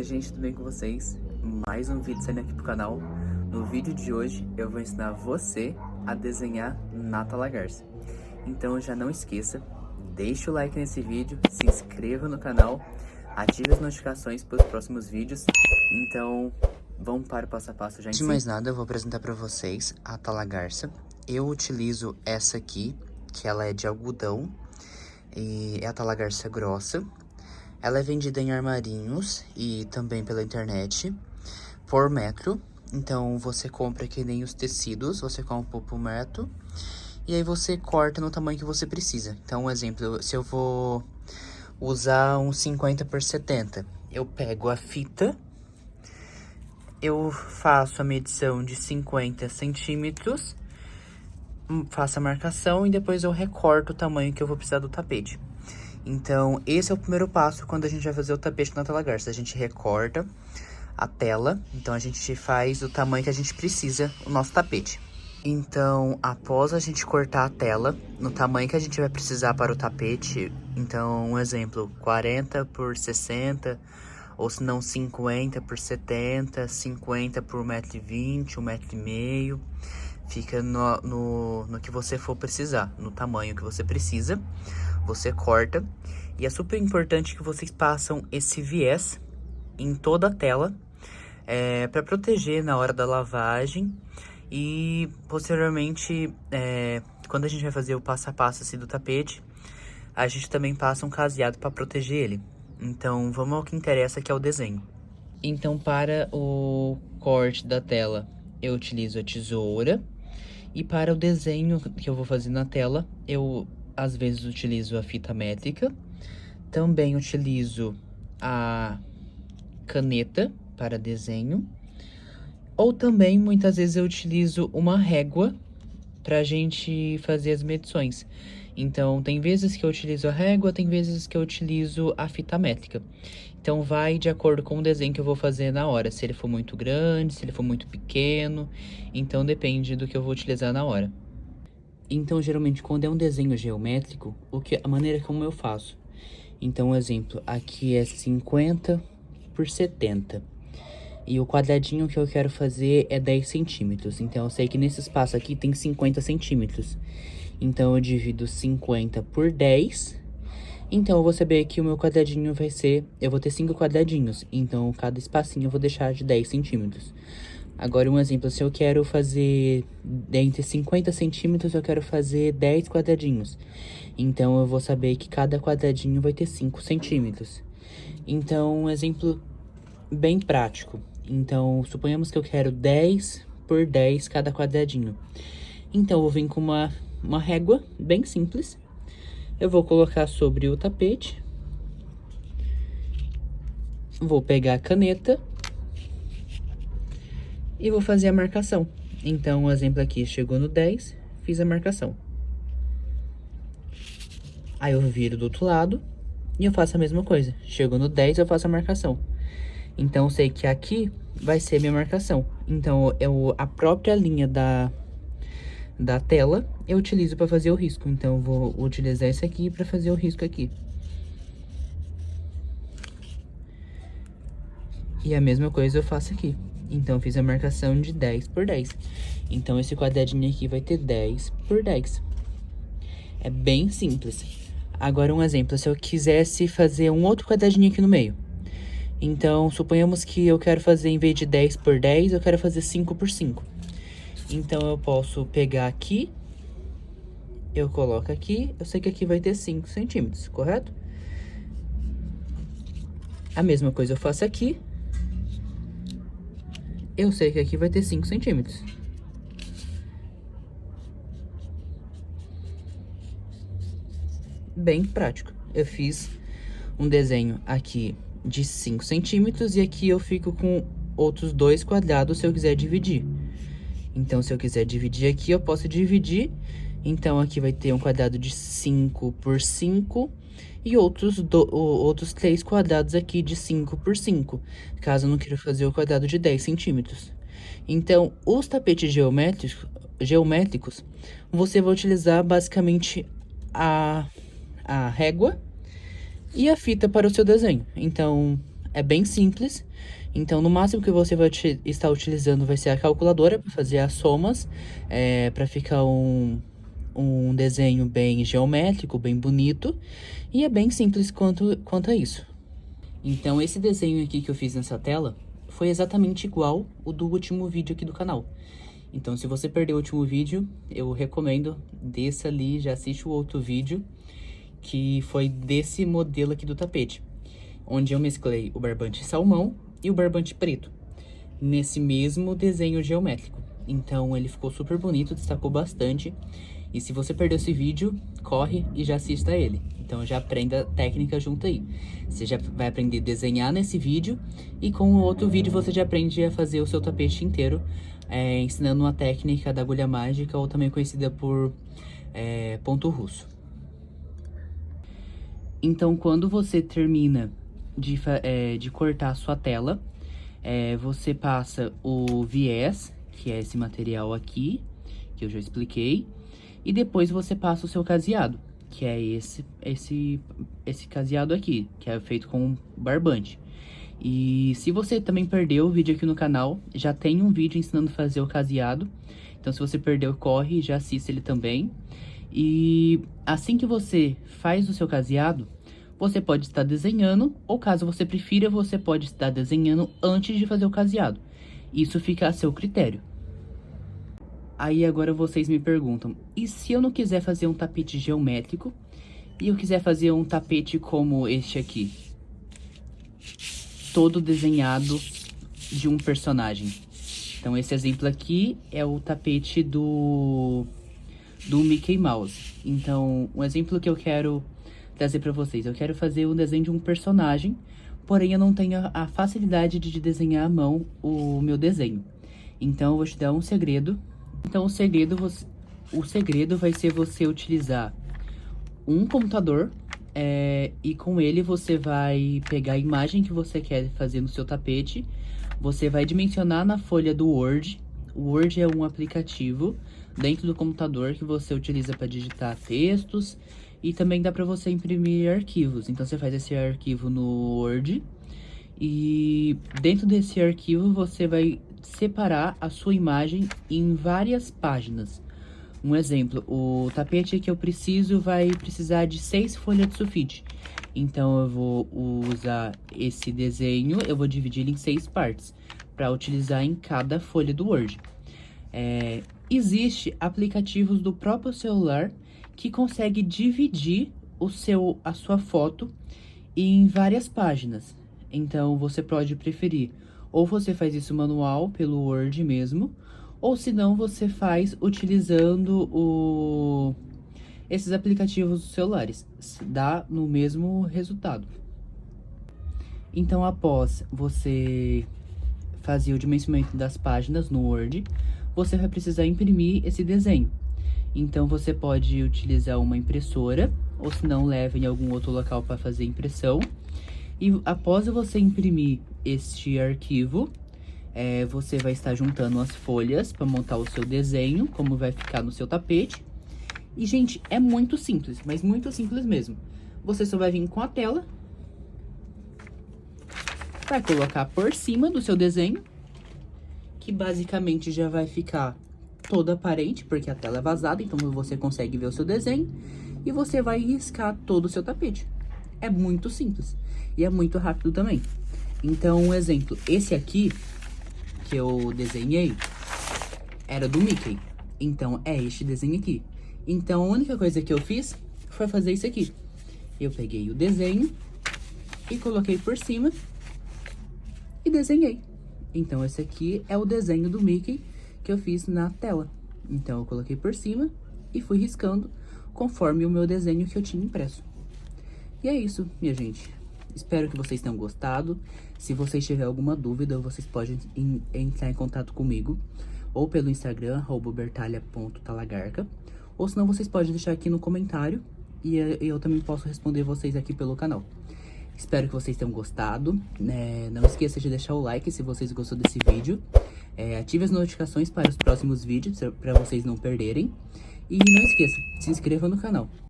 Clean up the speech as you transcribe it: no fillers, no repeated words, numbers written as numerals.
minha gente, tudo bem com vocês? Mais um vídeo saindo aqui pro canal. No vídeo de hoje eu vou ensinar você a desenhar nata lagarça. Então já não esqueça, deixa o like nesse vídeo, se inscreva no canal, ative as notificações para os próximos vídeos. Então vamos para o passo a passo já em si. Antes de mais nada, eu vou apresentar para vocês a nata lagarça. Eu utilizo essa aqui, que ela é de algodão, e é a nata lagarça grossa. Ela é vendida em armarinhos e também pela internet por metro. Então você compra que nem os tecidos, você compra por metro e aí você corta no tamanho que você precisa. Então, um exemplo, se eu vou usar um 50 por 70, eu pego a fita, eu faço a medição de 50 centímetros, faço a marcação e depois eu recorto o tamanho que eu vou precisar do tapete. Então, esse é o primeiro passo quando a gente vai fazer o tapete na nata lagarça. A gente recorta a tela, então a gente faz o tamanho que a gente precisa, o nosso tapete. Então, após a gente cortar a tela, no tamanho que a gente vai precisar para o tapete, então, um exemplo, 40 por 60, ou se não 50 por 70, 50 por 1,20 m, 1,5 m, fica no que você for precisar, no tamanho que você precisa. Você corta, e é super importante que vocês passam esse viés em toda a tela, para proteger na hora da lavagem e posteriormente, quando a gente vai fazer o passo a passo assim, do tapete, a gente também passa um caseado para proteger ele. Então vamos ao que interessa, que é o desenho. Então, para o corte da tela eu utilizo a tesoura, e para o desenho que eu vou fazer na tela eu às vezes utilizo a fita métrica, também utilizo a caneta para desenho, ou também muitas vezes eu utilizo uma régua pra gente fazer as medições. Então tem vezes que eu utilizo a régua, tem vezes que eu utilizo a fita métrica. Então vai de acordo com o desenho que eu vou fazer na hora, se ele for muito grande, se ele for muito pequeno, então depende do que eu vou utilizar na hora. Então, geralmente, quando é um desenho geométrico, a maneira como eu faço. Então, um exemplo, aqui é 50 por 70. E o quadradinho que eu quero fazer é 10 centímetros. Então, eu sei que nesse espaço aqui tem 50 centímetros. Então, eu divido 50 por 10. Então, eu vou saber que o meu quadradinho vai ser... Eu vou ter 5 quadradinhos. Então, cada espacinho eu vou deixar de 10 centímetros. Agora, um exemplo, se eu quero fazer entre 50 centímetros, eu quero fazer 10 quadradinhos. Então, eu vou saber que cada quadradinho vai ter 5 centímetros. Então, um exemplo bem prático. Então, suponhamos que eu quero 10 por 10 cada quadradinho. Então, eu vou vir com uma régua bem simples. Eu vou colocar sobre o tapete. Vou pegar a caneta e vou fazer a marcação. Então, o exemplo aqui, chegou no 10, fiz a marcação. Aí eu viro do outro lado e eu faço a mesma coisa. Chegou no 10, eu faço a marcação. Então, eu sei que aqui vai ser a minha marcação. Então, a própria linha da tela eu utilizo para fazer o risco. Então, eu vou utilizar esse aqui para fazer o risco aqui. E a mesma coisa eu faço aqui. Então, eu fiz a marcação de 10 por 10. Então, esse quadradinho aqui vai ter 10 por 10. É bem simples. Agora, um exemplo. Se eu quisesse fazer um outro quadradinho aqui no meio. Então, suponhamos que eu quero fazer, em vez de 10 por 10, eu quero fazer 5 por 5. Então, eu posso pegar aqui. Eu coloco aqui. Eu sei que aqui vai ter 5 centímetros, correto? A mesma coisa eu faço aqui. Eu sei que aqui vai ter 5 centímetros. Bem prático. Eu fiz um desenho aqui de 5 centímetros e aqui eu fico com outros 2 quadrados se eu quiser dividir. Então, se eu quiser dividir aqui, eu posso dividir. Então, aqui vai ter um quadrado de 5 por 5 e outros 3 quadrados aqui de 5 por 5, caso eu não queira fazer o quadrado de 10 centímetros. Então, os tapetes geométricos, você vai utilizar basicamente a régua e a fita para o seu desenho. Então, É bem simples. Então, no máximo que você vai estar utilizando vai ser a calculadora para fazer as somas, para ficar um desenho bem geométrico, bem bonito. E é bem simples quanto a isso. Então, esse desenho aqui que eu fiz nessa tela foi exatamente igual o do último vídeo aqui do canal. Então, se você perdeu o último vídeo, eu recomendo, desça ali, já assiste o outro vídeo, que foi desse modelo aqui do tapete, onde eu mesclei o barbante salmão e o barbante preto, nesse mesmo desenho geométrico. Então, ele ficou super bonito, destacou bastante. E se você perdeu esse vídeo, corre e já assista ele. Então, já aprenda a técnica junto aí. Você já vai aprender a desenhar nesse vídeo, e com o outro vídeo você já aprende a fazer o seu tapete inteiro, ensinando uma técnica da agulha mágica, ou também conhecida por ponto russo. Então, quando você termina de cortar a sua tela, você passa o viés, que é esse material aqui, que eu já expliquei, e depois você passa o seu caseado, que é esse caseado aqui, que é feito com barbante. E se você também perdeu o vídeo aqui no canal, já tem um vídeo ensinando a fazer o caseado. Então, se você perdeu, corre e já assista ele também. E assim que você faz o seu caseado, você pode estar desenhando, ou caso você prefira, você pode estar desenhando antes de fazer o caseado. Isso fica a seu critério. Aí agora vocês me perguntam, e se eu não quiser fazer um tapete geométrico, e eu quiser fazer um tapete como este aqui, todo desenhado de um personagem? Então, esse exemplo aqui é o tapete do Mickey Mouse. Então, um exemplo que eu quero trazer para vocês, eu quero fazer um desenho de um personagem, porém eu não tenho a facilidade de desenhar à mão o meu desenho. Então, eu vou te dar um segredo. Então, o segredo vai ser você utilizar um computador, e com ele você vai pegar a imagem que você quer fazer no seu tapete, você vai dimensionar na folha do Word. O Word é um aplicativo dentro do computador que você utiliza para digitar textos, e também dá para você imprimir arquivos. Então, você faz esse arquivo no Word, e dentro desse arquivo você vai separar a sua imagem em várias páginas. Um exemplo, o tapete que eu preciso vai precisar de 6 folhas de sulfite. Então, eu vou usar esse desenho, eu vou dividir ele em 6 partes, para utilizar em cada folha do Word. Existe aplicativos do próprio celular que consegue dividir a sua foto em várias páginas. Então, você pode preferir, ou você faz isso manual, pelo Word mesmo, ou se não, você faz utilizando esses aplicativos dos celulares. Dá no mesmo resultado. Então, após você fazer o dimensionamento das páginas no Word, você vai precisar imprimir esse desenho. Então, você pode utilizar uma impressora, ou se não, leve em algum outro local para fazer impressão. E após você imprimir este arquivo, você vai estar juntando as folhas para montar o seu desenho, como vai ficar no seu tapete. E, gente, é muito simples, mas muito simples mesmo. Você só vai vir com a tela, vai colocar por cima do seu desenho, que basicamente já vai ficar todo aparente, porque a tela é vazada, então você consegue ver o seu desenho, e você vai riscar todo o seu tapete. É muito simples e é muito rápido também. Então, um exemplo, esse aqui que eu desenhei era do Mickey. Então, é este desenho aqui. Então, a única coisa que eu fiz foi fazer isso aqui. Eu peguei o desenho e coloquei por cima e desenhei. Então, esse aqui é o desenho do Mickey que eu fiz na tela. Então, eu coloquei por cima e fui riscando conforme o meu desenho que eu tinha impresso. E é isso, minha gente. Espero que vocês tenham gostado. Se vocês tiverem alguma dúvida, vocês podem entrar em contato comigo, ou pelo Instagram, @bertalha.talagarca, ou senão vocês podem deixar aqui no comentário, e eu também posso responder vocês aqui pelo canal. Espero que vocês tenham gostado. Não esqueça de deixar o like se vocês gostou desse vídeo. Ative as notificações para os próximos vídeos, para vocês não perderem. E não esqueça, se inscreva no canal.